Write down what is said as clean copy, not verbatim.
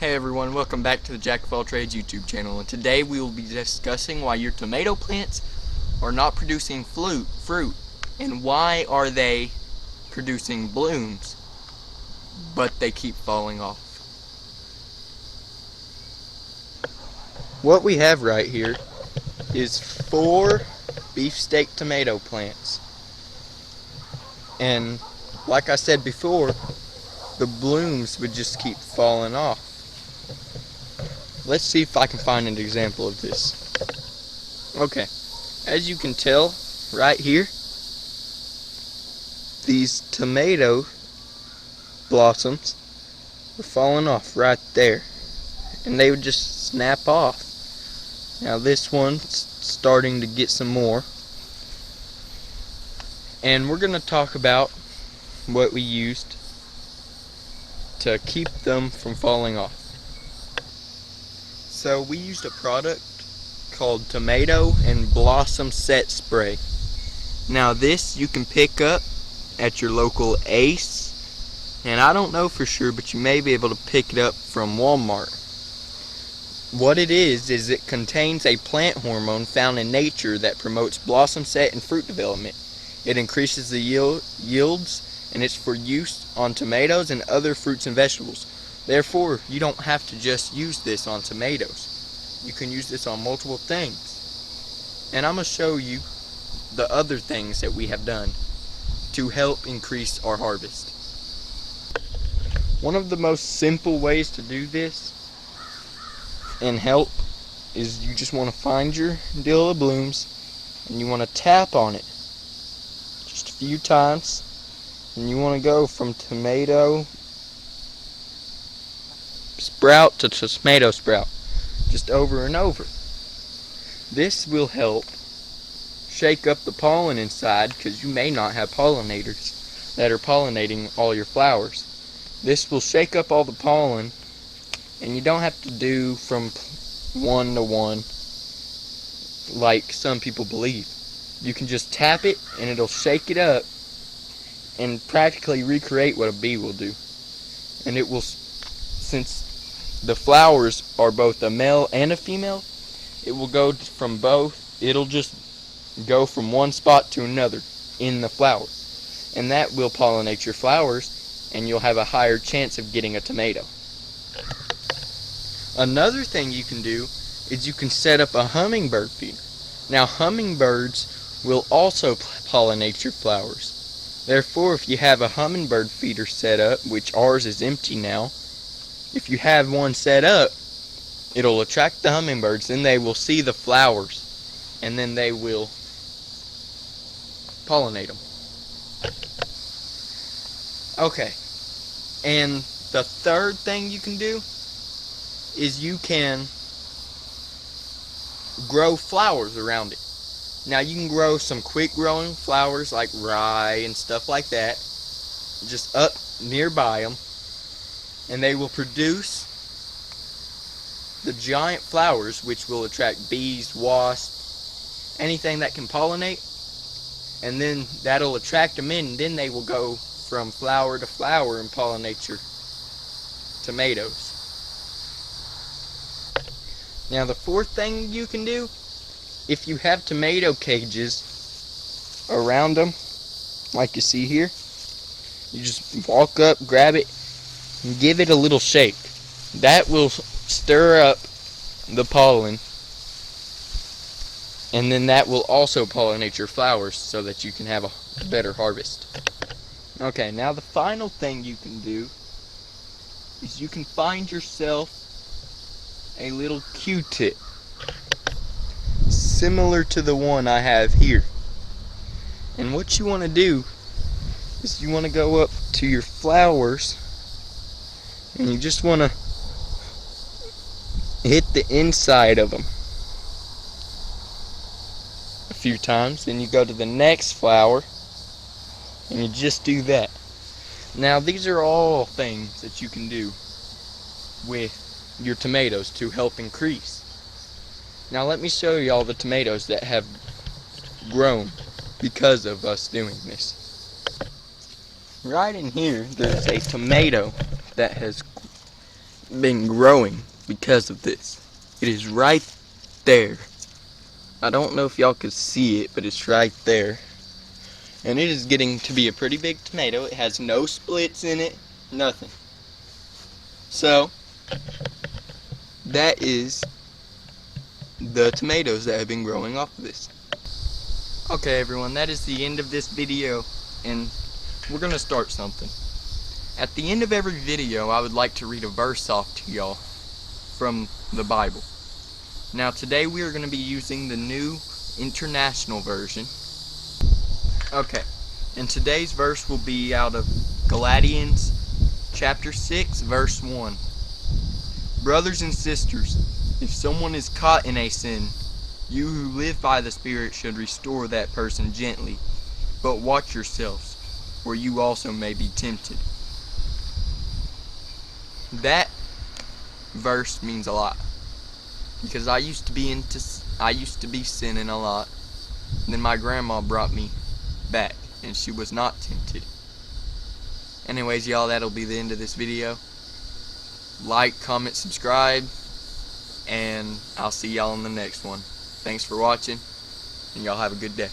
Hey everyone, welcome back to the Jack of All Trades YouTube channel, and today we will be discussing why your tomato plants are not producing fruit and why are they producing blooms but they keep falling off. What we have right here is 4 beefsteak tomato plants, and like I said before, the blooms would just keep falling off. Let's see if I can find an example of this. Okay, as you can tell right here, these tomato blossoms are falling off right there, and they would just snap off. Now this one's starting to get some more, and we're going to talk about what we used to keep them from falling off. So we used a product called Tomato and Blossom Set Spray. Now this you can pick up at your local Ace, and I don't know for sure, but you may be able to pick it up from Walmart. What it is it contains a plant hormone found in nature that promotes blossom set and fruit development. It increases the yields, and it's for use on tomatoes and other fruits and vegetables. Therefore, you don't have to just use this on tomatoes. You can use this on multiple things. And I'm going to show you the other things that we have done to help increase our harvest. One of the most simple ways to do this and help is you just want to find your deal of blooms and you want to tap on it just a few times, and you want to go from tomato sprout to tomato sprout, just over and over. This will help shake up the pollen inside, because you may not have pollinators that are pollinating all your flowers. This will shake up all the pollen, and you don't have to do from 1 to 1 like some people believe. You can just tap it and it'll shake it up and practically recreate what a bee will do. And it will, since the flowers are both a male and a female, it will go from both. It'll just go from one spot to another in the flower, and that will pollinate your flowers, and you'll have a higher chance of getting a tomato. Another thing you can do is you can set up a hummingbird feeder. Now hummingbirds will also pollinate your flowers. Therefore, if you have a hummingbird feeder set up, which ours is empty now, if you have one set up, it'll attract the hummingbirds, then they will see the flowers, and then they will pollinate them. Okay, and the third thing you can do is you can grow flowers around it. Now you can grow some quick growing flowers like rye and stuff like that just up nearby them, and they will produce the giant flowers, which will attract bees, wasps, anything that can pollinate, and then that'll attract them in, and then they will go from flower to flower and pollinate your tomatoes. Now the fourth thing you can do, if you have tomato cages around them, like you see here, you just walk up, grab it, and give it a little shake. That will stir up the pollen, and then that will also pollinate your flowers so that you can have a better harvest. Okay, now the final thing you can do is you can find yourself a little Q-tip similar to the one I have here. And what you want to do is you want to go up to your flowers and you just want to hit the inside of them a few times. Then you go to the next flower and you just do that. Now these are all things that you can do with your tomatoes to help increase. Now let me show you all the tomatoes that have grown because of us doing this. Right in here there's a tomato that has been growing because of this. It is right there. I don't know if y'all can see it, but it's right there. And it is getting to be a pretty big tomato. It has no splits in it, nothing. So, that is the tomatoes that have been growing off of this. Okay everyone, that is the end of this video, and we're going to start something. At the end of every video, I would like to read a verse off to y'all from the Bible. Now today we are going to be using the New International Version. Okay, and today's verse will be out of Galatians chapter 6 verse 1. Brothers and sisters, if someone is caught in a sin, you who live by the Spirit should restore that person gently, but watch yourselves, or you also may be tempted. That verse means a lot, because I used to be sinning a lot. And then my grandma brought me back, and she was not tempted. Anyways, y'all, that'll be the end of this video. Like, comment, subscribe, and I'll see y'all in the next one. Thanks for watching, and y'all have a good day.